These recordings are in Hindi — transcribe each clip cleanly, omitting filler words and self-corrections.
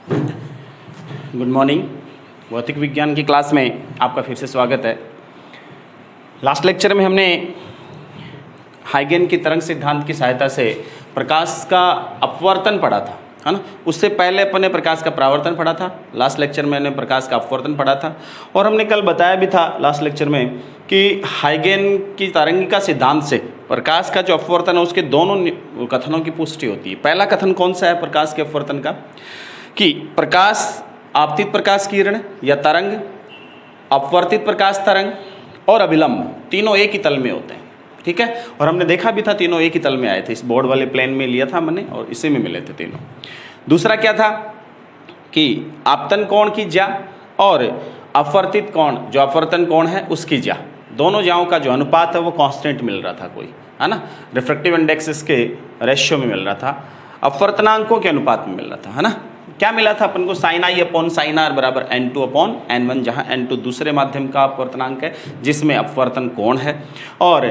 Good morning. भौतिक विज्ञान की क्लास में आपका फिर से स्वागत है। लास्ट लेक्चर में हमने हाइगेन की तरंग सिद्धांत की सहायता से प्रकाश का अपवर्तन पढ़ा था, है ना। उससे पहले अपन ने प्रकाश का परावर्तन पढ़ा था। लास्ट लेक्चर में हमने प्रकाश का अपवर्तन पढ़ा था और हमने कल बताया भी था लास्ट लेक्चर में कि हाइगेन की तरंगिका सिद्धांत से प्रकाश का जो अपवर्तन है उसके दोनों कथनों की पुष्टि होती है। पहला कथन कौन सा है प्रकाश के अपवर्तन का, कि प्रकाश आपतित प्रकाश किरण या तरंग, अपवर्तित प्रकाश तरंग और अभिलंब तीनों एक ही तल में होते हैं, ठीक है। और हमने देखा भी था तीनों एक ही तल में आए थे, इस बोर्ड वाले प्लेन में लिया था हमने और इसी में मिले थे तीनों। दूसरा क्या था कि आपतन कोण की ज्या और अपवर्तित कोण जो अपवर्तन कोण है उसकी ज्या, दोनों ज्याओं का जो अनुपात है वो कांस्टेंट मिल रहा था कोई, है ना। रिफ्रैक्टिव इंडेक्स इसके रेशियो में मिल रहा था, अपवर्तनांकों के अनुपात में मिल रहा था, है ना। क्या मिला था अपन को, sine i upon sine r बराबर n2 अपॉन n1, जहाँ n2 दूसरे माध्यम का अपवर्तनांक है जिसमें अपवर्तन कोण है, और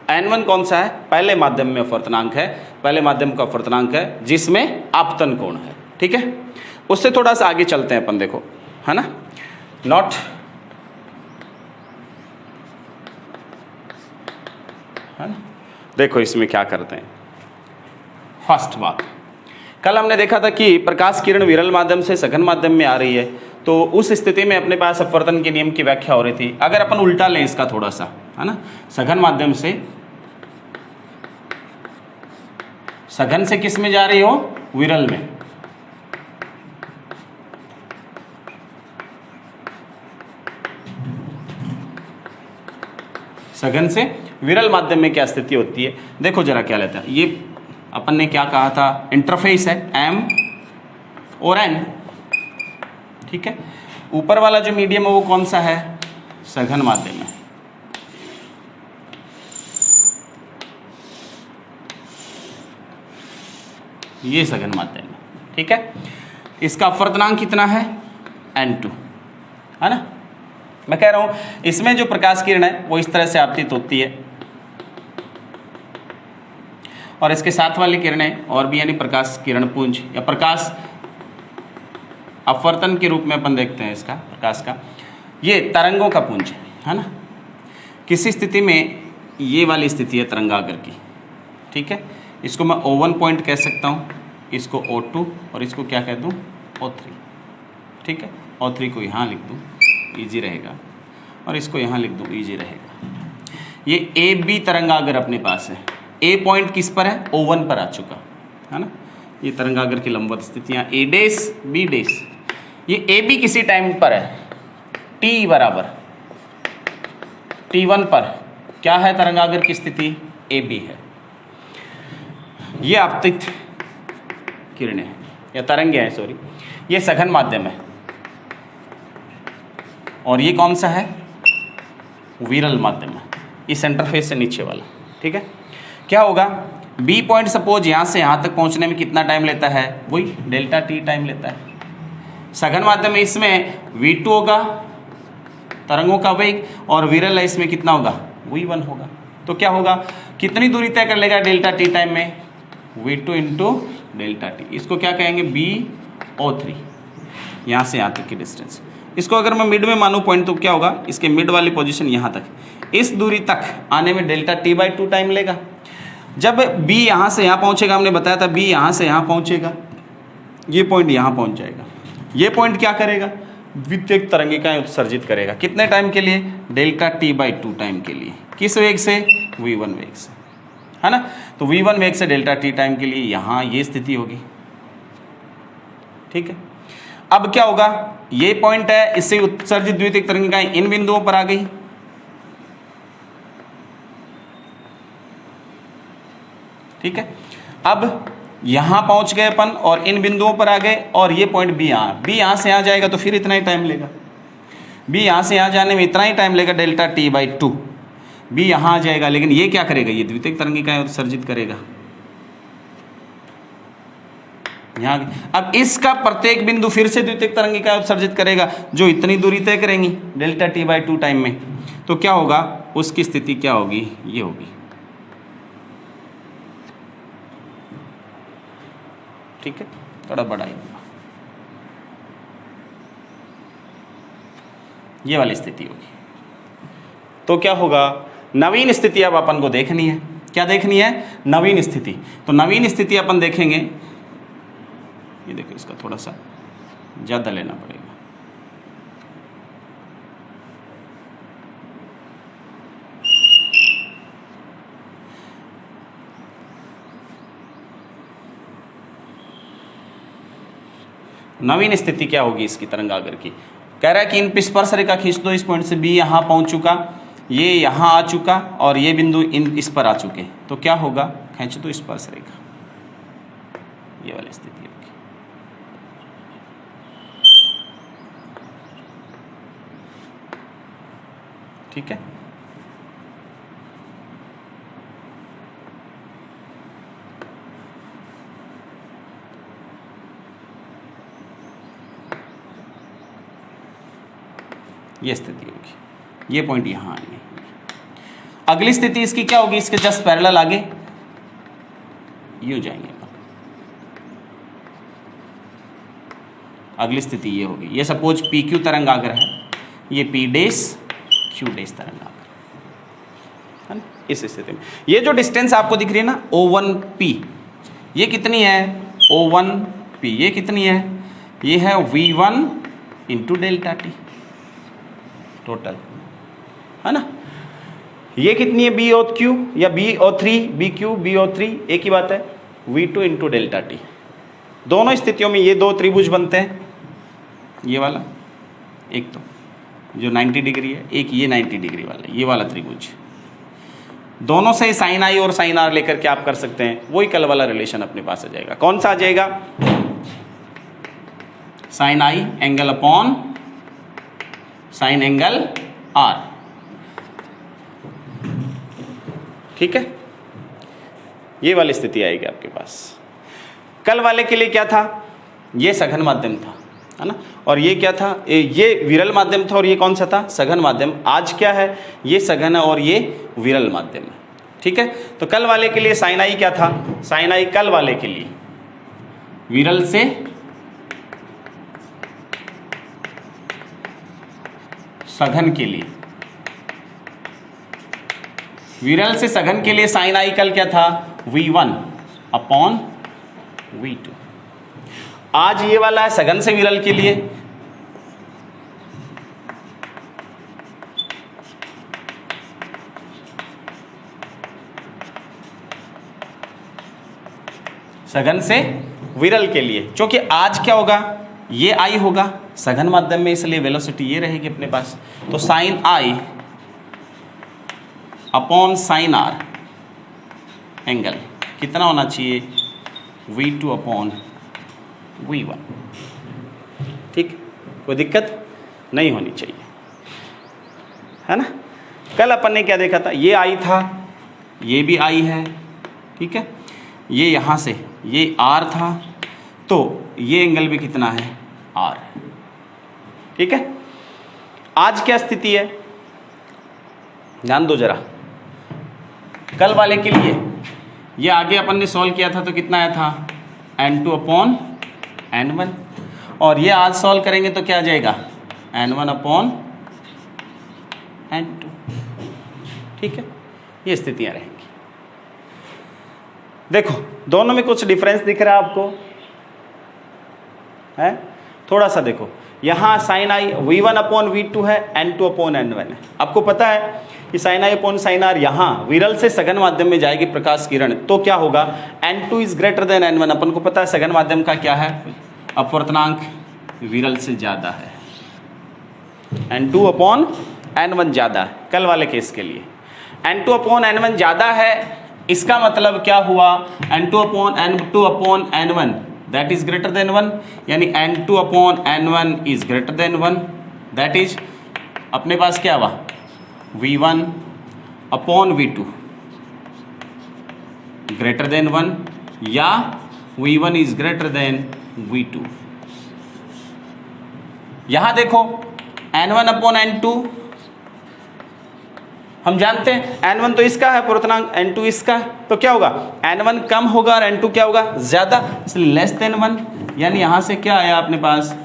n1 कौन सा है, पहले माध्यम में अपवर्तनांक है, पहले माध्यम का अपवर्तनांक है जिसमें आपतन कोण है, ठीक है। उससे थोड़ा सा आगे चलते हैं अपन, देखो, है ना। नॉट है ना, देखो इसमें क्या करते हैं। फर्स्ट बात, कल हमने देखा था कि प्रकाश किरण विरल माध्यम से सघन माध्यम में आ रही है, तो उस स्थिति में अपने पास अपवर्तन के नियम की व्याख्या हो रही थी। अगर अपन उल्टा लें इसका थोड़ा सा, है ना, सघन माध्यम से सघन से किस में जा रही हो, विरल में, सघन से विरल माध्यम में क्या स्थिति होती है, देखो जरा क्या लेता है। ये अपन ने क्या कहा था, इंटरफेस है M और N, ठीक है। ऊपर वाला जो मीडियम है वो कौन सा है, सघन माध्यम है। ये सघन माध्यम है, ठीक है। इसका अपवर्तनांक कितना है, N2, है ना। मैं कह रहा हूं इसमें जो प्रकाश किरण है वो इस तरह से आपतित होती है और इसके साथ वाली किरणें और भी, यानी प्रकाश किरण पुंज या प्रकाश अपवर्तन के रूप में अपन देखते हैं इसका प्रकाश का, ये तरंगों का पुंज है ना। किसी स्थिति में ये वाली स्थिति है तरंगाग्र की, ठीक है। इसको मैं O1 पॉइंट कह सकता हूँ, इसको O2 और इसको क्या कह दूँ, O3, ठीक है। O3 को यहाँ लिख दूँ, ईजी रहेगा, और इसको यहाँ लिख दूँ, ईजी रहेगा। ये AB तरंगाग्र अपने पास है। A पॉइंट किस पर है, O1 पर आ चुका है ना। ये तरंगाग्र की लंबवत स्थितियाँ A डैश B डैश, ये AB किसी टाइम पर है, T बराबर T1 पर क्या है तरंगाग्र की स्थिति, AB है। ये आपतित किरणें हैं या तरंगे हैं, सॉरी, ये सघन माध्यम है और ये कौन सा है, विरल माध्यम है, इस इंटरफेस से नीचे वाला, ठीक है। क्या होगा, B पॉइंट सपोज यहाँ से यहाँ तक पहुँचने में कितना टाइम लेता है, वही डेल्टा T टाइम लेता है। सघन माध्यम में इसमें V2 होगा तरंगों का वेग, और विरल है इसमें कितना होगा, V1 होगा। तो क्या होगा, कितनी दूरी तय कर लेगा डेल्टा T टाइम में, V2 इंटू डेल्टा T। इसको क्या कहेंगे, BO3, यहाँ से यहाँ तक की डिस्टेंस। इसको अगर मैं मिड में मानूँ पॉइंट, तो क्या होगा, इसके मिड वाली पोजीशन यहाँ तक, इस दूरी तक आने में डेल्टा T/2 टाइम लेगा। जब B यहाँ से यहाँ पहुँचेगा, हमने बताया था B यहाँ से यहाँ पहुँचेगा, ये पॉइंट यहाँ पहुँच जाएगा। ये पॉइंट क्या करेगा, विद्युत तरंगिकाएं उत्सर्जित करेगा, कितने टाइम के लिए, डेल्टा T/2 टाइम के लिए। किस वेग से, V1 वेग से, है ना। तो V1 वेग से डेल्टा T टाइम के लिए यहाँ ये स्थिति होगी, ठीक है। अब क्या होगा, ये पॉइंट है, इससे उत्सर्जित द्वितीयक तरंगिकाएं इन बिंदुओं पर आ गई, ठीक है। अब यहां पहुंच गए अपन और इन बिंदुओं पर आ गए, और ये पॉइंट B यहां से यहां जाएगा तो फिर इतना ही टाइम लेगा। B यहां से यहां जाने में इतना ही टाइम लेगा, डेल्टा T/2। B यहां आ जाएगा, लेकिन ये क्या करेगा, ये द्वितीयक तरंगिकाएं उत्सर्जित करेगा यहाँ। अब इसका प्रत्येक बिंदु फिर से द्वितीयक तरंगिकाएं उत्सर्जित करेगा जो इतनी दूरी तय करेंगी डेल्टा T/2 टाइम में। तो क्या होगा, उसकी स्थिति क्या होगी, ये होगी, ठीक है, थोड़ा बड़ा ही होगा। ये वाली स्थिति होगी। तो क्या होगा, नवीन स्थिति अब अपन को देखनी है। क्या देखनी है? नवीन स्थिति। तो नवीन स्थिति अपन देखेंगे, ये देखो इसका थोड़ा सा ज़्यादा लेना पड़ेगा। नवीन स्थिति क्या होगी इसकी तरंगागर की? कह रहा है कि इन पे स्पर्श रेखा खींच दो, इस पॉइंट से बी यहाँ पहुँच चुका, ये यहाँ आ चुका और ये बिंदु इस पर आ चुके। तो क्या होगा, खींच दो स्पर्श रेखा, ये वाली स्थिति होगी। ठीक है, ये स्थिति होगी, ये पॉइंट यहां आएंगे। अगली स्थिति इसकी क्या होगी, इसके जस्ट पैरेलल आगे यूं जाएंगे। अगली स्थिति ये होगी, ये सपोज पी क्यू तरंगागर है, ये पी डैश क्यू डैश तरंगागर है ना। इस स्थिति में ये जो डिस्टेंस आपको दिख रही है ना O1P, ये कितनी है O1P, ये कितनी है, ये है V1 into delta T total, है ना। ये कितनी है BO3 या BO3, BQ BO3 एक ही बात है, V2 इंटू डेल्टा टी। दोनों स्थितियों में ये दो त्रिभुज बनते हैं, ये वाला एक तो जो 90 डिग्री है, एक ये 90 डिग्री वाला, ये वाला त्रिभुज। दोनों से साइन आई और साइन आर लेकर के आप कर सकते हैं, वही कल वाला रिलेशन अपने पास आ जाएगा। कौन सा आ जाएगा, sine i angle upon sine angle r. ठीक है, ये वाली स्थिति आएगी आपके पास। कल वाले के लिए क्या था, ये सघन माध्यम था, है ना, और ये क्या था, ये विरल माध्यम था और ये कौन सा था, सघन माध्यम। आज क्या है, ये सघन है और ये विरल माध्यम है। ठीक है, तो कल वाले के लिए साइन आई क्या था, साइन आई कल वाले के लिए विरल से सघन के लिए, विरल से सघन के लिए साइन आई कल क्या था, V1 अपॉन V2। आज ये वाला है सघन से विरल के लिए, सघन से विरल के लिए, क्योंकि आज क्या होगा, ये आई होगा सघन माध्यम में, इसलिए वेलोसिटी ये रहेगी अपने पास। तो sign i upon sine R angle कितना होना चाहिए, V2 अपॉन V1। ठीक, कोई दिक्कत नहीं होनी चाहिए, है ना। कल अपन ने क्या देखा था, ये आई था, ये भी आई है, ठीक है, ये यहाँ से ये R था, तो ये एंगल भी कितना है, R। ठीक है, आज क्या स्थिति है, ध्यान दो जरा। कल वाले के लिए ये आगे अपन ने सॉल्व किया था तो कितना आया था, N2 अपॉन N1, और ये आज सॉल्व करेंगे तो क्या आ जाएगा, N1 अपॉन N2। ठीक है, ये स्थितियां रहेंगी। देखो दोनों में कुछ डिफरेंस दिख रहा है आपको, है थोड़ा सा। देखो यहाँ साइन आई V1 अपॉन V2 है, N2 अपॉन N1 है। आपको पता है कि sine i upon sine r यहाँ विरल से सघन माध्यम में जाएगी प्रकाश किरण, तो क्या होगा, N2 is greater then N1। अपन को पता है सघन माध्यम का क्या है, अपवर्तनांक विरल से ज्यादा है, N2 अपॉन N1 ज्यादा है। कल वाले केस के लिए N2 अपॉन N1 ज्यादा है, इसका मतलब क्या हुआ, N2 upon N2 upon N1 that is greater then 1, यानी N2 upon N1 is greater then 1, that is अपने पास क्या हुआ, V1 upon V2 greater than 1, या V1 is greater then V2। यहां देखो N1 अपॉन N2 हम जानते हैं, N1 तो इसका है पूर्णांक, N2 इसका है, तो क्या होगा, N1 कम होगा और N2 क्या होगा, ज्यादा, इसलिए लेस देन 1। यानी यहां से क्या आया अपने पास,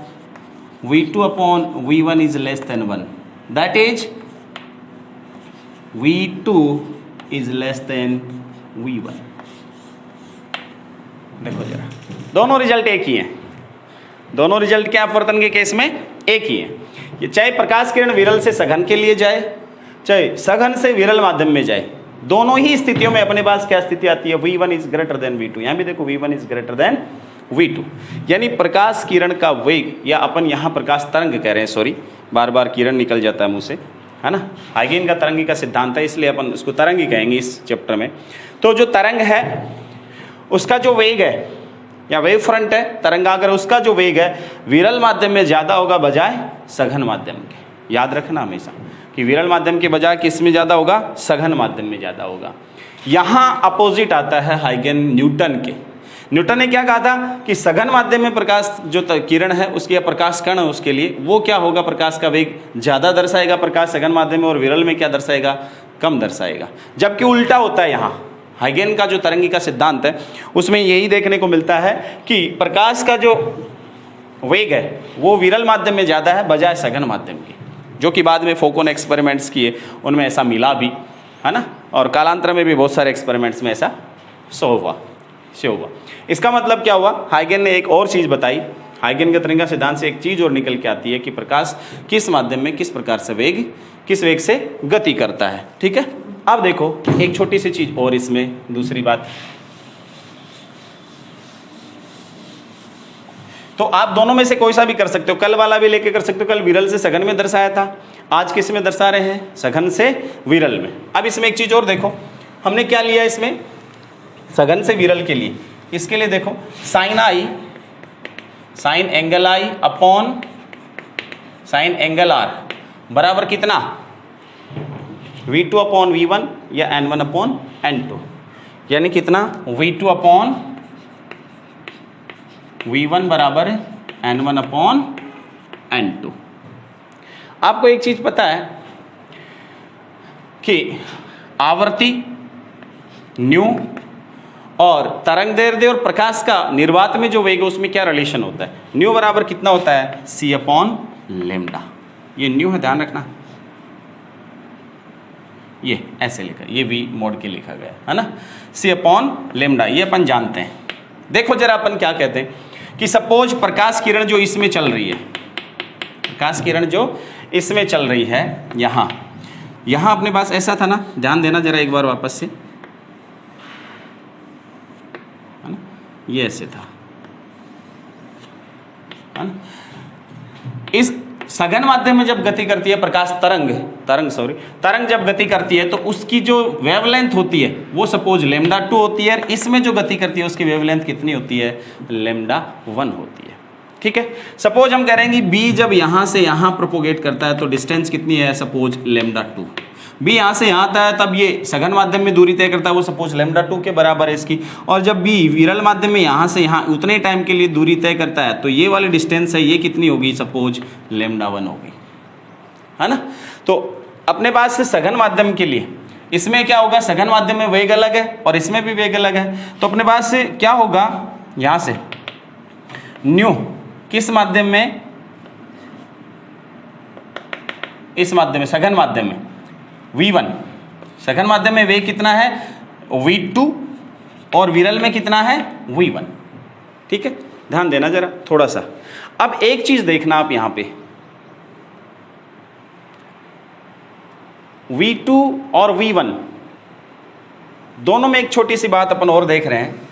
V2 upon V1 is less than 1, that is V2 is less than V1। देखो जरा, दोनों रिजल्ट एक ही हैं। दोनों रिजल्ट क्या अपवर्तन के केस में एक ही है। ये चाहे प्रकाश किरण विरल से सघन के लिए जाए, चाहे सघन से विरल माध्यम में जाए, दोनों ही स्थितियों में अपने पास क्या स्थिति आती है, V1 is greater then V2। यहां भी देखो V1 is greater then V2, यानी प्रकाश किरण का वेग, या अपन यहां प्रकाश तरंग कह रहे हैं, सॉरी बार बार किरण निकल जाता है मुंह से, है ना। हाइगेन का तरंगी का सिद्धांत है, इसलिए अपन उसको तरंग ही कहेंगे इस चैप्टर में। तो जो तरंग है उसका जो वेग है या वेव फ्रंट है तरंगाग्र, उसका जो वेग है विरल माध्यम में ज्यादा होगा बजाय सघन माध्यम के। याद रखना हमेशा कि विरल माध्यम के बजाय किस में ज्यादा होगा, सघन माध्यम में ज्यादा होगा। यहां अपोजिट आता है हाइगेन न्यूटन के। न्यूटन ने क्या कहा था कि सघन माध्यम में प्रकाश जो किरण है उसकी, या प्रकाश कण है उसके लिए, वो क्या होगा, प्रकाश का वेग ज्यादा दर्शाएगा प्रकाश सघन माध्यम में, और विरल में क्या दर्शाएगा, कम दर्शाएगा। जबकि उल्टा होता है यहाँ। हाइगेन का जो तरंगी का सिद्धांत है उसमें यही देखने को मिलता है कि प्रकाश का जो वेग है वो विरल माध्यम में ज्यादा है बजाय सघन माध्यम के, जो कि बाद में फोको ने एक्सपेरिमेंट्स किए उनमें ऐसा मिला भी, है ना। और कालांतर में भी बहुत सारे एक्सपेरिमेंट्स में ऐसा शो हुआ। इसका मतलब क्या हुआ, हाइगेन ने एक और चीज बताई। हाइगेन के तरंगा सिद्धांत से एक चीज और निकल के आती है कि प्रकाश किस माध्यम में किस प्रकार से वेग, किस वेग से गति करता है। ठीक है, अब देखो एक छोटी सी चीज और इसमें, दूसरी बात, तो आप दोनों में से कोई सा भी कर सकते हो, कल वाला भी लेके कर सकते हो। कल विरल से सघन में दर्शाया था, आज किस में दर्शा रहे हैं, सघन से विरल में। अब इसमें एक चीज और देखो, हमने क्या लिया इसमें, सघन से विरल के लिए, इसके लिए देखो sine i, sine angle i upon sine angle r बराबर कितना, V2 अपॉन V1 या N1 अपॉन N2, यानी कितना, V2 अपॉन V1 बराबर N1 अपॉन N2। आपको एक चीज पता है कि आवर्ती न्यू और तरंग दैर्ध्य और प्रकाश का निर्वात में जो वेग है उसमें क्या रिलेशन होता है, न्यू बराबर कितना होता है, C अपॉन लेमडा। ये न्यू है, ध्यान रखना, ये ऐसे लिखा, ये भी मोड के लिखा गया है ना, C अपॉन लेमडा, ये अपन जानते हैं। देखो जरा अपन क्या कहते हैं कि सपोज प्रकाश किरण जो इसमें चल रही है, प्रकाश किरण जो इसमें चल रही है, यहां अपने पास ऐसा था ना, ध्यान देना जरा एक बार वापस से, है ना, ये ऐसे था, है ना। इस सघन माध्यम में जब गति करती है प्रकाश तरंग जब गति करती है तो उसकी जो वेवलेंथ होती है वो सपोज λ2 होती है, और इसमें जो गति करती है उसकी वेवलेंथ कितनी होती है, λ1 होती है। ठीक है, सपोज हम कह रहे हैं कि B जब यहां से यहां प्रोपोगेट करता है तो डिस्टेंस कितनी है, सपोज λ2। B यहां से यहां आता है तब ये सघन माध्यम में दूरी तय करता है, वो सपोज λ2 के बराबर है इसकी। और जब B विरल माध्यम में यहां से यहां उतने टाइम के लिए दूरी तय करता है तो ये वाली डिस्टेंस है, ये कितनी होगी, सपोज λ1 होगी, है ना। तो अपने पास से सघन माध्यम के लिए इसमें क्या होगा, सघन माध्यम में वेग अलग है और इसमें भी वेग अलग है, तो अपने पास से क्या होगा, यहां से न्यू किस माध्यम में, इस माध्यम में, सघन माध्यम में V1, सघन माध्यम में वेग कितना है V2 और विरल में कितना है V1। ठीक है, ध्यान देना जरा थोड़ा सा। अब एक चीज देखना आप यहां पे, V2 और V1 दोनों में एक छोटी सी बात अपन और देख रहे हैं,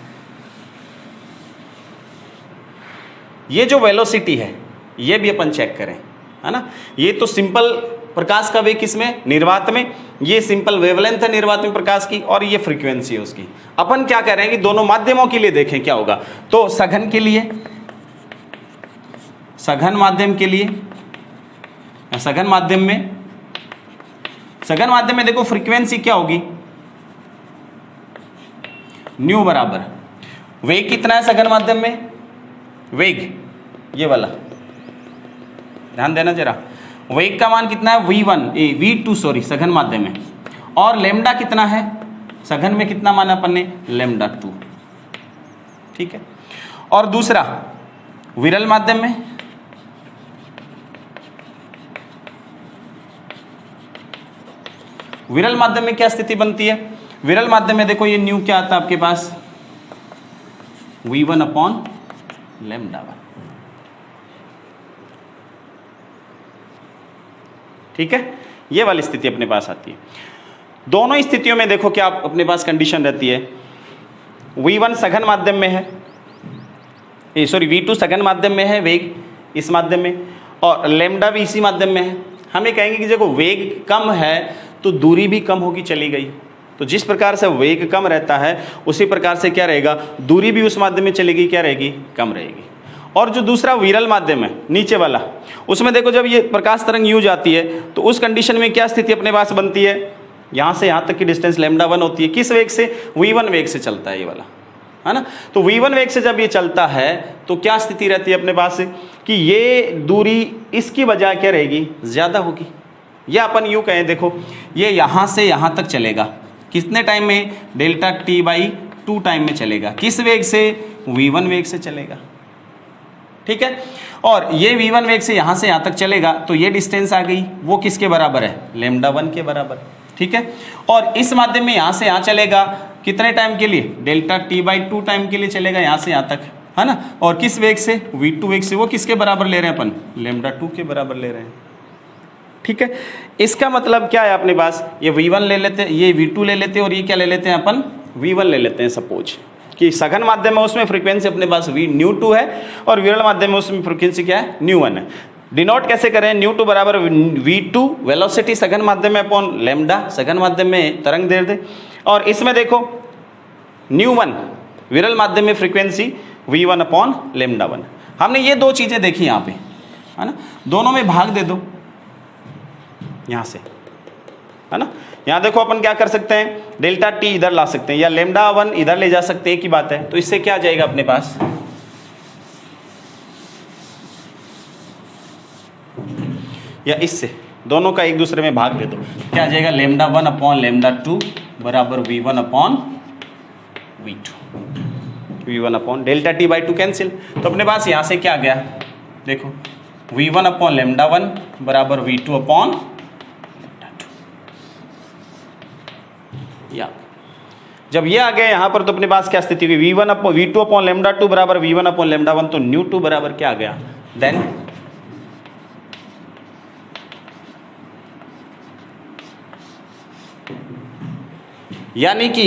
ये जो वेलोसिटी है ये भी अपन चेक करें, है ना। ये तो सिंपल प्रकाश का वेग किसमें, निर्वात में, ये सिंपल वेवलेंथ है निर्वात में प्रकाश की, और ये फ्रीक्वेंसी है उसकी। अपन क्या कह रहे हैं कि दोनों माध्यमों के लिए देखें क्या होगा, तो सघन के लिए, सघन माध्यम के लिए, सघन माध्यम में देखो फ्रीक्वेंसी क्या होगी, न्यू बराबर वेग कितना है सघन माध्यम में, वेग ये वाला, ध्यान देना जरा, वेग का मान कितना है V2 सॉरी सघन माध्यम में, और लेमडा कितना है सघन में, कितना माना अपन ने, λ2। ठीक है, और दूसरा विरल माध्यम में, विरल माध्यम में क्या स्थिति बनती है? विरल माध्यम में देखो ये न्यू क्या आता है आपके पास, V1 अपॉन लैम्डा 1। ठीक है, ये वाली स्थिति अपने पास आती है। दोनों ही स्थितियों में देखो क्या अपने पास कंडीशन रहती है, V1 सघन माध्यम में है, V2 सघन माध्यम में है, वेग इस माध्यम में, और लैम्डा भी इसी माध्यम में है। हम ये कहेंगे कि देखो वेग कम है तो दूरी भी कम होगी चली गई, तो जिस प्रकार से वेग कम रहता है उसी प्रकार से क्या रहेगा, दूरी भी उस माध्यम में चलेगी क्या रहेगी, कम रहेगी। और जो दूसरा विरल माध्यम है नीचे वाला, उसमें देखो जब ये प्रकाश तरंग यूं जाती है तो उस कंडीशन में क्या स्थिति अपने पास बनती है, यहाँ से यहाँ तक की डिस्टेंस लैम्डा 1 होती है, किस वेग से, V1 वेग से चलता है ये वाला, है ना। तो V1 वेग से जब ये चलता है तो क्या स्थिति रहती है अपने पास कि ये दूरी इसकी बजाय क्या रहेगी, ज़्यादा होगी। या अपन यूँ कहें देखो, ये यहाँ से यहाँ तक चलेगा कितने टाइम में, डेल्टा T/2 टाइम में चलेगा, किस वेग से, V1 वेग से चलेगा। ठीक है, और ये V1 वेग से यहाँ से यहाँ तक चलेगा तो ये डिस्टेंस आ गई, वो किसके बराबर है, लैम्डा 1 के बराबर। ठीक है, और इस माध्यम में यहाँ से यहाँ चलेगा कितने टाइम के लिए, डेल्टा T/2 टाइम के लिए चलेगा यहाँ से यहाँ तक, है ना। और किस वेग से, V2 वेग से, वो किसके बराबर ले रहे हैं अपन, लैम्डा 2 के बराबर ले रहे हैं। ठीक है, इसका मतलब क्या है अपने पास, ये V1 ले लेते हैं, ये V2 ले लेते हैं, और ये क्या ले लेते हैं अपन, V1 ले लेते हैं। सपोज कि सघन माध्यम में उसमें फ्रीक्वेंसी अपने पास ν2 है और विरल माध्यम में उसमें फ्रीक्वेंसी क्या है, ν1 है। डिनोट कैसे करें, ν2 बराबर V2 वेलोसिटी सघन माध्यम में अपॉन लैम्डा सघन माध्यम में तरंग दैर्ध्य, और इसमें देखो ν1 विरल माध्यम में फ्रीक्वेंसी V1 अपॉन लैम्डा 1। हमने ये दो चीजें देखी यहाँ पे, है ना, दोनों में भाग दे दो यहाँ से, है ना। यहाँ देखो अपन क्या कर सकते हैं, डेल्टा T इधर ला सकते हैं या लैम्डा 1 इधर ले जा सकते हैं, एक ही बात है। तो इससे क्या आ जाएगा अपने पास, या इससे दोनों का एक दूसरे में भाग दे दो, क्या आ जाएगा, लैम्डा 1 अपॉन लैम्डा 2 बराबर V1 upon V2, V1 upon delta T/2 cancel. तो अपने पास यहाँ से क्या आ गया, देखो V1 अपॉन लैम्डा 1 बराबर V2 अपॉन लैम्डा 2। या जब ये आ गया यहाँ पर तो अपने पास क्या स्थिति हुई, V2 अपॉन लैम्डा 2 बराबर V1 अपॉन लैम्डा 1, तो ν2 बराबर क्या आ गया, देन यानी कि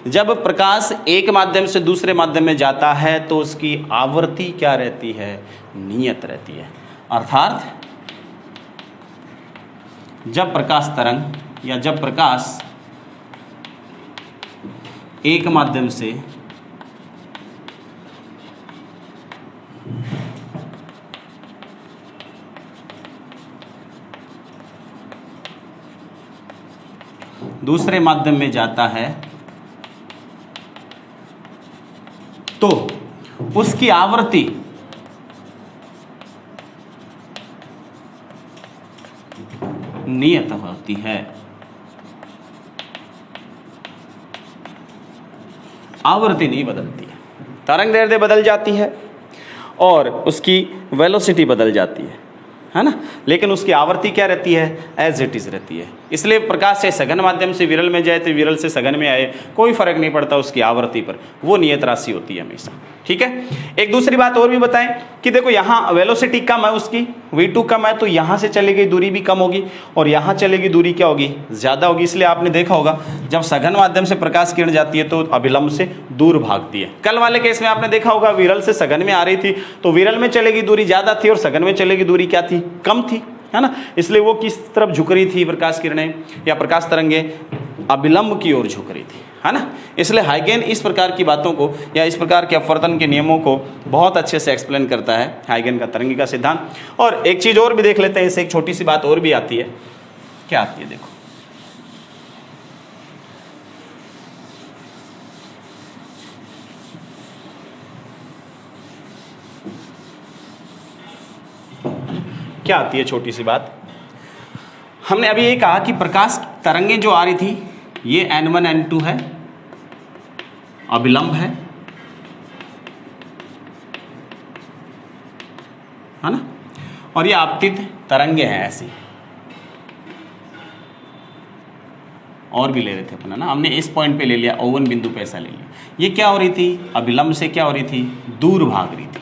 जब प्रकाश एक माध्यम से दूसरे माध्यम में जाता है तो उसकी आवृत्ति क्या रहती है, नियत रहती है। अर्थात जब प्रकाश तरंग या जब प्रकाश एक माध्यम से दूसरे माध्यम में जाता है तो उसकी आवृत्ति नियत होती है। आवृत्ति नहीं बदलती है, तरंग दैर्ध्य बदल जाती है और उसकी वेलोसिटी बदल जाती है ना, लेकिन उसकी आवृत्ति क्या रहती है, एज इट इज रहती है। इसलिए प्रकाश से सघन माध्यम से विरल में जाए तो विरल से सघन में आए, कोई फर्क नहीं पड़ता उसकी आवृत्ति पर, वो नियत राशि होती है हमेशा। ठीक है, एक दूसरी बात और भी बताएं कि देखो यहाँ वेलोसिटी कम है उसकी, v2 कम है, तो यहाँ से चलेगी दूरी भी कम होगी और यहाँ चलेगी दूरी क्या होगी, ज्यादा होगी। इसलिए आपने देखा होगा जब सघन माध्यम से प्रकाश किरण जाती है तो अभिलंब से दूर भागती है। कल वाले केस में आपने देखा होगा विरल से सघन में आ रही थी तो विरल में चलेगी दूरी ज्यादा थी और सघन में चलेगी दूरी क्या थी, कम थी, है ना। इसलिए वो किस तरफ झुक रही थी, प्रकाश किरणें या प्रकाश तरंगे अभिलंब की ओर झुक रही थी, है ना। इसलिए हाइगेन इस प्रकार की बातों को या इस प्रकार के अपवर्तन के नियमों को बहुत अच्छे से एक्सप्लेन करता है, हाइगेन का तरंगिका सिद्धांत। और एक चीज और भी देख लेते हैं, इससे एक छोटी सी बात और भी आती है। क्या आती है देखो, क्या आती है छोटी सी बात। हमने अभी ये कहा कि प्रकाश तरंगें जो आ रही थी ये n1 n2 है, अभिलंब है ना, और ये आपतित तरंगे हैं ऐसी। और भी ले रहे थे अपन, है ना, हमने इस पॉइंट पे ले लिया, O1 बिंदु पे ऐसा ले लिया। ये क्या हो रही थी, अभिलंब से क्या हो रही थी, दूर भाग रही थी।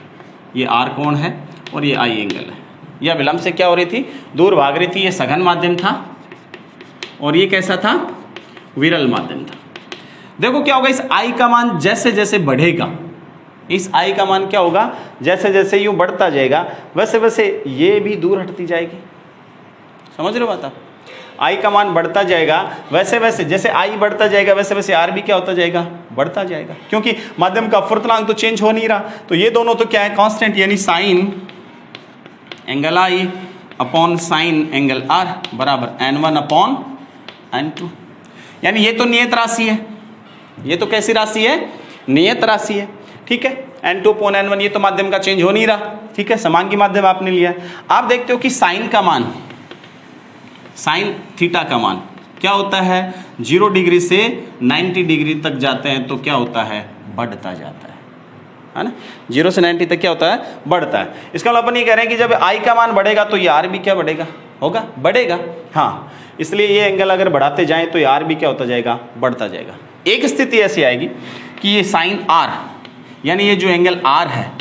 ये R कोण है और ये I एंगल है। ये अभिलंब से क्या हो रही थी, दूर भाग रही थी। ये सघन माध्यम था और ये कैसा था, विरल माध्यम था। देखो क्या होगा, इस I का मान जैसे जैसे बढ़ेगा, इस I का मान क्या होगा, जैसे जैसे यूं बढ़ता जाएगा वैसे वैसे ये भी दूर हटती जाएगी। समझ रहे हो बात आप, I का मान बढ़ता जाएगा वैसे वैसे, जैसे I बढ़ता जाएगा वैसे वैसे R भी क्या होता जाएगा, बढ़ता जाएगा, क्योंकि माध्यम का अपवर्तनांक तो चेंज हो नहीं रहा। तो ये दोनों तो क्या है, कांस्टेंट, यानी sign angle I upon sine angle R बराबर N1 अपॉन N2। यानी ये तो नियत राशि है, ये तो कैसी राशि है, नियत राशि है, ठीक है। N2 अपॉन N1, ये तो माध्यम का चेंज हो नहीं रहा, ठीक है, समांगी माध्यम आपने लिया। आप देखते हो कि साइन का मान, साइन थीटा का मान क्या होता है, 0 डिग्री से 90 डिग्री तक जाते हैं तो क्या होता है, बढ़ता जाता है ना। 0 से 90 तक क्या होता है, बढ़ता है। इसका मतलब अपन ये कह रहे हैं कि जब I का मान बढ़ेगा तो ये R भी क्या बढ़ेगा, होगा, बढ़ेगा। हाँ, इसलिए ये एंगल अगर बढ़ाते जाएं तो ये R भी क्या होता जाएगा, बढ़ता जाएगा। एक स्थिति ऐसी आएगी कि ये साइन R, यानी ये जो एंगल R है,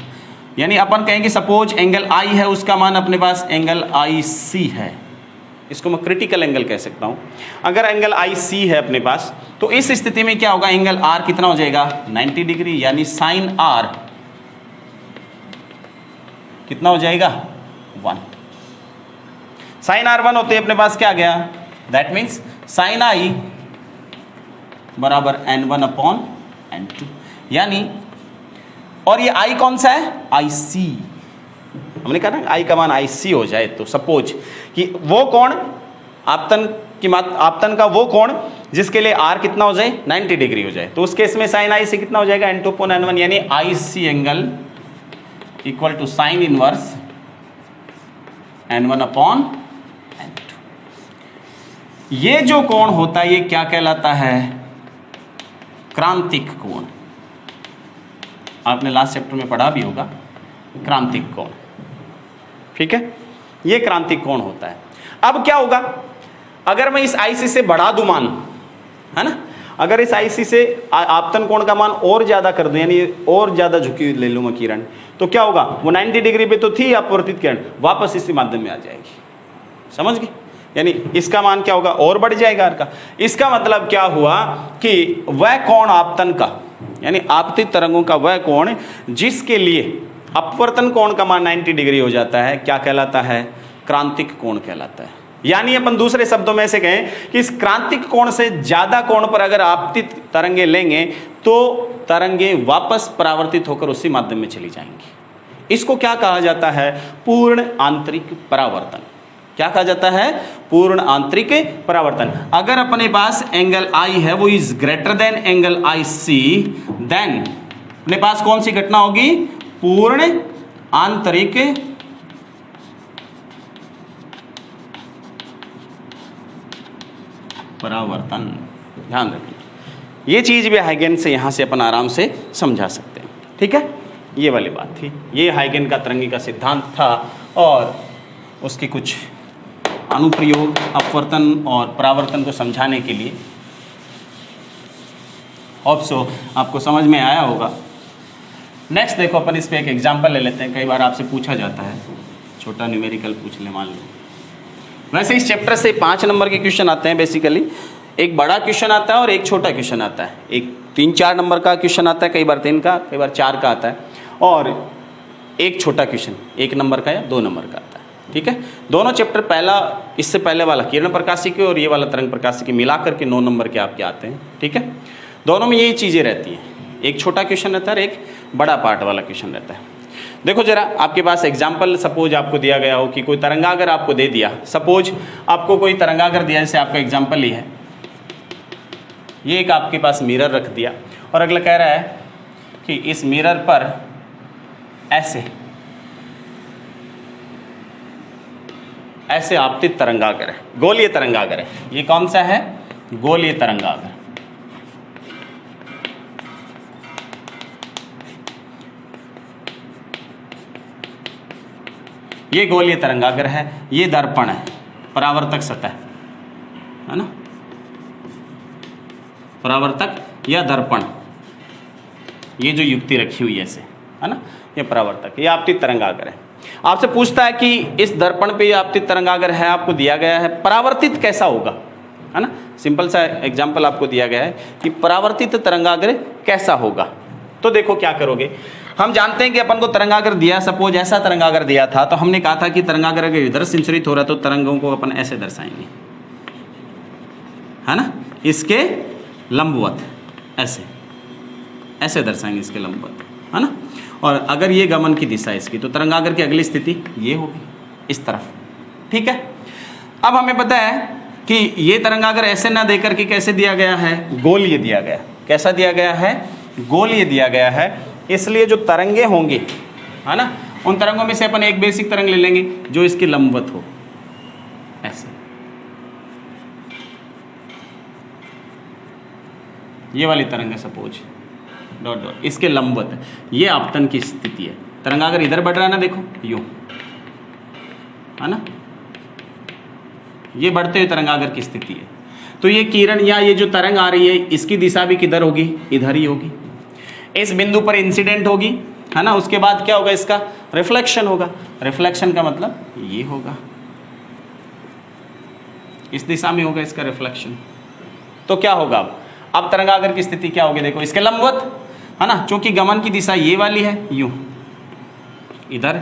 यानी अपन कहेंगे सपोज एंगल I है, उसका मान अपने पास एंगल IC है, इसको मैं क्रिटिकल एंगल कह सकता हूं। अगर एंगल IC है अपने पास, तो इस स्थिति में क्या होगा, एंगल R कितना हो जाएगा, 90 डिग्री, यानी साइन R कितना हो जाएगा, 1। साइन R 1 होते अपने पास क्या आ गया, दैट मीन्स साइन I बराबर N1 अपॉन N2, यानी, और ये I कौन सा है, IC। हमने कहा ना I का मान IC हो जाए तो सपोज कि वो कोण आपतन की आपतन का वो कोण जिसके लिए R कितना हो जाए, 90 डिग्री हो जाए, तो उस केस में साइन I से कितना हो जाएगा, N2 अपॉन N1, यानी IC angle equal to sine inverse N1 upon N2। ये जो कोण होता है ये क्या कहलाता है, क्रांतिक कोण। आपने लास्ट चैप्टर में पढ़ा भी होगा क्रांतिक कोण, ठीक है, ये क्रांतिक कोण होता है। अब क्या होगा, अगर मैं इस IC से बढ़ा दूं मान, है ना, अगर इस IC से आपतन कोण का मान और ज्यादा कर दूं, यानी और ज्यादा झुकी ले लूं मैं किरण, तो क्या होगा, वो 90 डिग्री पे तो थी अपवर्तित किरण, वापस इसी माध्यम में आ जाएगी। समझ गए, यानी इसका मान क्या होगा, और बढ़ जाएगा R का। इसका मतलब क्या हुआ कि वह कोण आपतन का, यानी आपतित तरंगों का वह कोण जिसके लिए अपवर्तन कोण का मान 90 डिग्री हो जाता है, क्या कहलाता है, क्रांतिक कोण कहलाता है। यानी अपन दूसरे शब्दों में से कहें कि इस क्रांतिक कोण से ज्यादा कोण पर अगर आपतित तरंगे लेंगे तो तरंगे वापस परावर्तित होकर उसी माध्यम में चली जाएंगी। इसको क्या कहा जाता है, पूर्ण आंतरिक परावर्तन। क्या कहा जाता है, पूर्ण आंतरिक परावर्तन। अगर अपने पास एंगल I है वो is greater than angle IC, then अपने पास कौन सी घटना होगी, पूर्ण आंतरिक परावर्तन। ध्यान रखिए, ये चीज भी हाइगेन से यहां से अपन आराम से समझा सकते हैं, ठीक है। ये वाली बात थी, ये हाइगेन का तरंगी का सिद्धांत था और उसके कुछ अनुप्रयोग अपवर्तन और परावर्तन को समझाने के लिए। होप सो आपको समझ में आया होगा। नेक्स्ट देखो, अपन इस पे एक एग्जांपल ले लेते हैं। कई बार आपसे पूछा जाता है, छोटा न्यूमेरिकल पूछ ले मान लो। वैसे इस चैप्टर से 5 नंबर के क्वेश्चन आते हैं बेसिकली। एक बड़ा क्वेश्चन आता है और एक छोटा क्वेश्चन आता है। एक 3-4 नंबर का क्वेश्चन आता है, कई बार 3 का, कई बार 4 का आता है, और एक छोटा क्वेश्चन 1 नंबर का या 2 नंबर का आता है, ठीक है। दोनों चैप्टर, पहला इससे पहले वाला किरण प्रकाशिकी और ये वाला तरंग प्रकाशिकी मिलाकर के 9 नंबर के आपके आते हैं, ठीक है। दोनों में यही चीज़ें रहती हैं, एक छोटा क्वेश्चन रहता है और एक बड़ा पार्ट वाला क्वेश्चन रहता है। देखो जरा, आपके पास एग्जाम्पल सपोज आपको दिया गया हो कि कोई तरंगागर आपको दे दिया। सपोज आपको कोई तरंगागर दिया, जैसे आपका एग्जाम्पल ही है, ये एक आपके पास मिरर रख दिया और अगला कह रहा है कि इस मिरर पर ऐसे आपतित तरंगागर है, गोलीय तरंगागर है। ये कौन सा है, गोलीय तरंगागर। ये गोलीय तरंगागर है, ये दर्पण है, परावर्तक सतह है ना। परावर्तक या दर्पण, ये जो युक्ति रखी हुई है ऐसे, है ना, ये परावर्तक, ये आपतित तरंगागर है। आपसे पूछता है कि इस दर्पण पे ये आपतित तरंगागर है, आपको दिया गया है, परावर्तित कैसा होगा, है ना। सिंपल सा एग्जाम्पल आपको दिया गया है कि परावर्तित तरंगागर कैसा होगा। तो देखो क्या करोगे, हम जानते हैं कि अपन को तरंगागर दिया, सपोज ऐसा तरंगागर दिया था, तो हमने कहा था कि तरंगागर अगर इधर संचरित हो रहा है तो तरंगों को अपन ऐसे दर्शाएंगे, है ना, इसके लंबवत, ऐसे ऐसे दर्शाएंगे इसके लंबवत, है ना। और अगर ये गमन की दिशा इसकी, तो तरंगागर की अगली स्थिति ये होगी इस तरफ, ठीक है। अब हमें पता है कि ये तरंगागर ऐसे ना देकर के कैसे दिया गया है, गोल ये दिया गया, कैसा दिया गया है, गोल ये दिया गया है। इसलिए जो तरंगे होंगी, है ना, उन तरंगों में से अपन एक बेसिक तरंग ले लेंगे जो इसके लंबवत हो, ऐसे, ये वाली तरंग है सपोज, डॉट डॉट, इसके लंबवत है, ये आपतन की स्थिति है। तरंगागर इधर बढ़ रहा है ना, देखो यूं, है ना, ये बढ़ते हुए तरंगागर की स्थिति है। तो ये किरण या ये जो तरंग आ रही है, इसकी दिशा भी किधर होगी, इधर ही होगी। इस बिंदु पर इंसिडेंट होगी, है ना, उसके बाद क्या होगा, इसका रिफ्लेक्शन होगा। रिफ्लेक्शन का मतलब ये होगा, इस दिशा में होगा इसका रिफ्लेक्शन। तो क्या होगा, अब तरंगागर की स्थिति क्या होगी, देखो इसके लंबवत, है ना, क्योंकि गमन की दिशा ये वाली है, यूं इधर,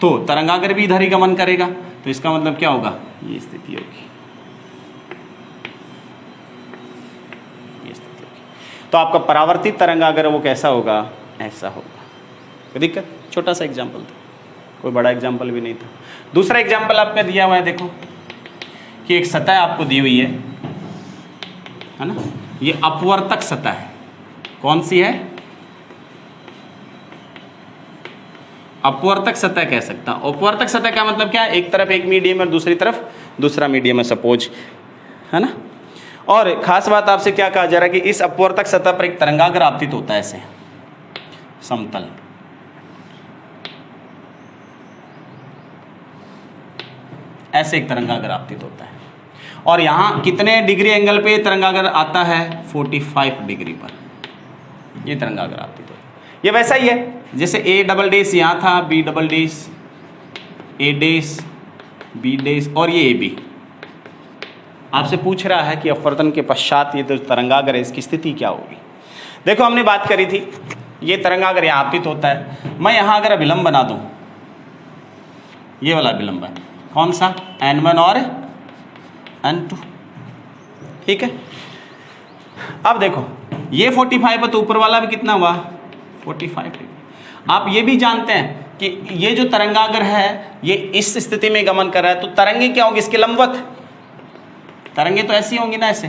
तो तरंगागर भी इधर ही गमन करेगा, तो इसका मतलब क्या होगा, ये स्थिति होगी, ये स्थिति होगी। तो आपका परावर्तित तरंगागर वो कैसा होगा, ऐसा होगा। कोई दिक्कत, छोटा सा एग्जाम्पल था, कोई बड़ा एग्जाम्पल भी नहीं था। दूसरा एग्जाम्पल आपका दिया हुआ है, देखो कि एक सतह आपको दी हुई है ना, ये अपवर्तक सतह है। कौन सी है, अपवर्तक सतह कह सकता हूं। अपवर्तक सतह का मतलब क्या है, एक तरफ एक मीडियम है और दूसरी तरफ दूसरा मीडियम है सपोज, है ना। और खास बात आपसे क्या कहा जा रहा है कि इस अपवर्तक सतह पर एक तरंगागर आपतित होता है, ऐसे समतल, ऐसे एक तरंगागर आपतित होता है। और यहां कितने डिग्री एंगल पे तरंगागर आता है, 45 डिग्री पर ये तरंगागर आपतित होता है। ये वैसा ही है जैसे ए डबल डेस यहाँ था, बी डबल डेस, ए डेस, बी डेस और ये ए बी। आपसे पूछ रहा है कि अपवर्तन के पश्चात ये तो तरंगागर है, इसकी स्थिति क्या होगी। देखो हमने बात करी थी, ये तरंगागर यहाँ आपतित होता है। मैं यहाँ अगर अभिलंब बना दूं, ये वाला अभिलंब है, कौन सा, N1 और N2, ठीक है। अब देखो ये 45 है तो ऊपर वाला भी कितना हुआ, 45 डिग्री। आप ये भी जानते हैं कि ये जो तरंगागर है ये इस स्थिति में गमन कर रहा है, तो तरंगे क्या होंगी, इसके लंबवत। तरंगे तो ऐसी होंगी ना, ऐसे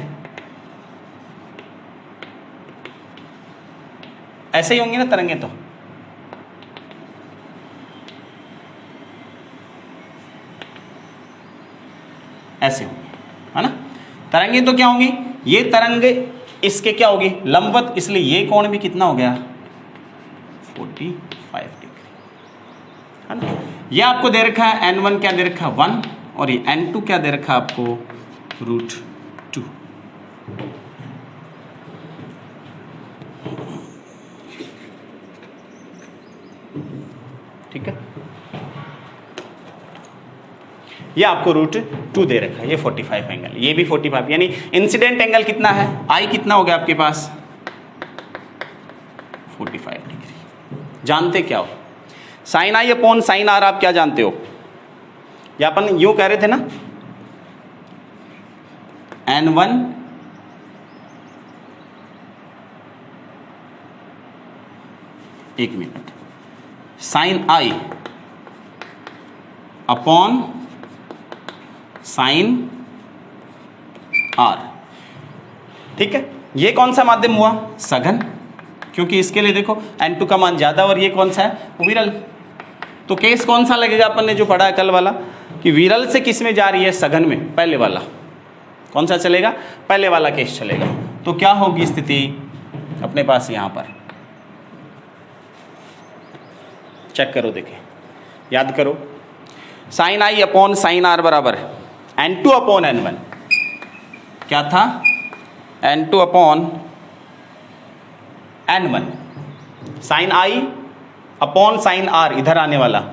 ही होंगी ना तरंगे, तो ऐसे होंगी, है ना। तरंगे तो क्या होंगी, ये तरंगे इसके क्या होगी, लंबवत, इसलिए ये कोण भी कितना हो गया, 45 डिग्री, है ना। ये आपको दे रखा है N1 क्या दे रखा है 1, और ये N2 क्या दे रखा है आपको √2, ठीक है। ये आपको √2 दे रखा है, ये 45 एंगल, ये भी 45, यानी इंसिडेंट एंगल कितना है, आई कितना हो गया आपके पास, 45 डिग्री। जानते क्या हो, sine i upon sine r, आप क्या जानते हो, या अपन यूं कह रहे थे ना, N1 एक minute, sine i upon sine r, ठीक है। ये कौन सा माध्यम हुआ, सघन, क्योंकि इसके लिए देखो N2 का मान ज्यादा, और ये कौन सा है, विरल। तो केस कौन सा लगेगा, अपन ने जो पढ़ा है कल वाला, कि विरल से किस में जा रही है, सघन में, पहले वाला। कौन सा चलेगा, पहले वाला केस चलेगा। तो क्या होगी स्थिति अपने पास, यहां पर चेक करो, देखें, याद करो, sine i upon sine r बराबर N2 अपॉन N1 क्या था, N2 upon N1, sine i upon sine r इधर आने वाला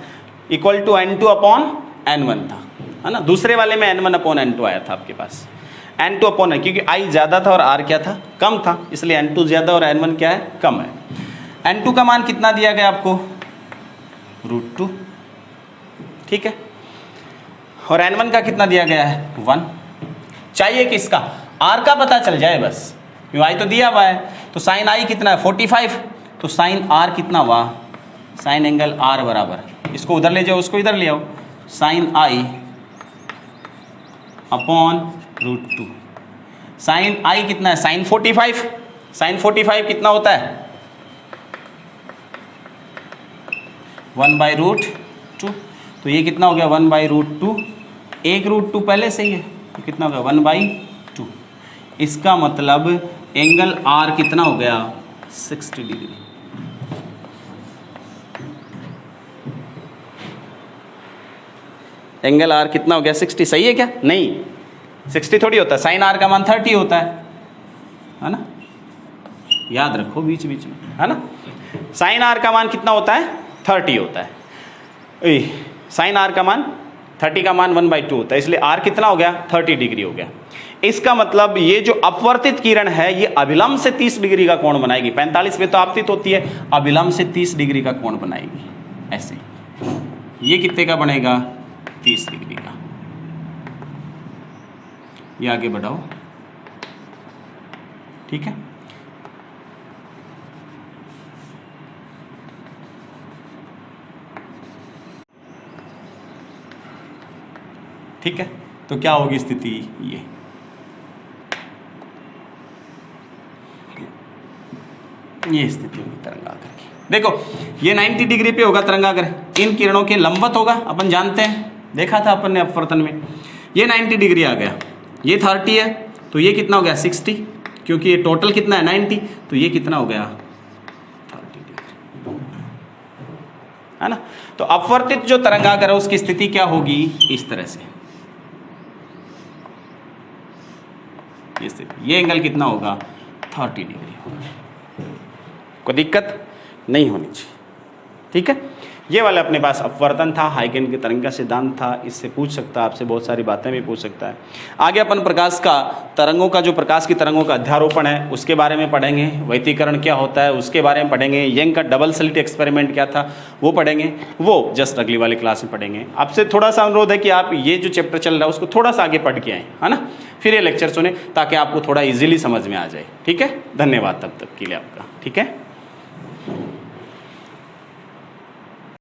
equal to N2 upon N1 था, है ना। दूसरे वाले में N1 अपॉन N2 आया था आपके पास, N2 अपॉन, क्योंकि I ज़्यादा था और R क्या था, कम था, इसलिए N2 ज़्यादा और N1 क्या है, कम है। N2 का मान कितना दिया गया आपको, √2, ठीक है, और N1 का कितना दिया गया है, 1। चाहिए किसका, R का पता चल जाए बस, क्यों I तो दिया हुआ है। तो साइन I कितना है, 45, तो साइन R कितना हुआ, साइन एंगल R बराबर, इसको उधर ले जाओ, उसको इधर ले आओ, sine I upon √2। Sine I कितना है, साइन 45, साइन 45 कितना होता है, 1/√2, तो ये कितना हो गया, 1/√2, एक √2 पहले से ही है, तो कितना हो गया, 1/2। इसका मतलब एंगल R कितना हो गया, 60 डिग्री। एंगल R कितना हो गया, 60, सही है क्या, नहीं 60 थोड़ी होता है, साइन R का मान 30 होता है ना, याद रखो बीच बीच में, है ना। साइन R का मान कितना होता है, 30 होता है, साइन R का मान 30 का मान 1/2 होता है, इसलिए R कितना हो गया, 30 डिग्री हो गया। इसका मतलब ये जो अपवर्तित किरण है ये अभिलंब से 30 डिग्री का कोण बनाएगी, 45 में तो आपतित होती है, अभिलंब से 30 डिग्री का कोण बनाएगी, ऐसे। ये कितने का बनेगा, 30 डिग्री का। ये आगे बढ़ाओ, ठीक है। ठीक है, तो क्या होगी स्थिति, ये स्थिति होगी तरंगाग्र की। देखो ये 90 डिग्री पे होगा तरंगाग्र, इन किरणों के लंबवत होगा, अपन जानते हैं, देखा था अपन ने अपवर्तन में। ये 90 डिग्री आ गया, ये 30 है, तो ये कितना हो गया, 60, क्योंकि ये टोटल कितना है 90, तो ये कितना हो गया, 30 डिग्री, है ना। तो अपवर्तित जो तरंगाग्र है उसकी स्थिति क्या होगी, इस तरह से, ये स्थिति, ये एंगल कितना होगा, 30 डिग्री होगा, कोई दिक्कत नहीं होनी चाहिए, ठीक है। ये वाला अपने पास अपवर्तन था, हाइगेन के तरंग का सिद्धांत था, इससे पूछ सकता है, आपसे बहुत सारी बातें भी पूछ सकता है। आगे अपन प्रकाश का तरंगों का, जो प्रकाश की तरंगों का अध्यारोपण है उसके बारे में पढ़ेंगे, वैतीकरण क्या होता है उसके बारे में पढ़ेंगे, यंग का डबल स्लिट एक्सपेरिमेंट क्या था वो पढ़ेंगे, वो जस्ट अगली वाली क्लास में पढ़ेंगे। आपसे थोड़ा सा अनुरोध है कि आप ये जो चैप्टर चल रहा है उसको थोड़ा सा आगे पढ़ के आएँ, है ना, फिर ये लेक्चर सुने, ताकि आपको थोड़ा ईजिली समझ में आ जाए, ठीक है। धन्यवाद तब तक के लिए आपका, ठीक है।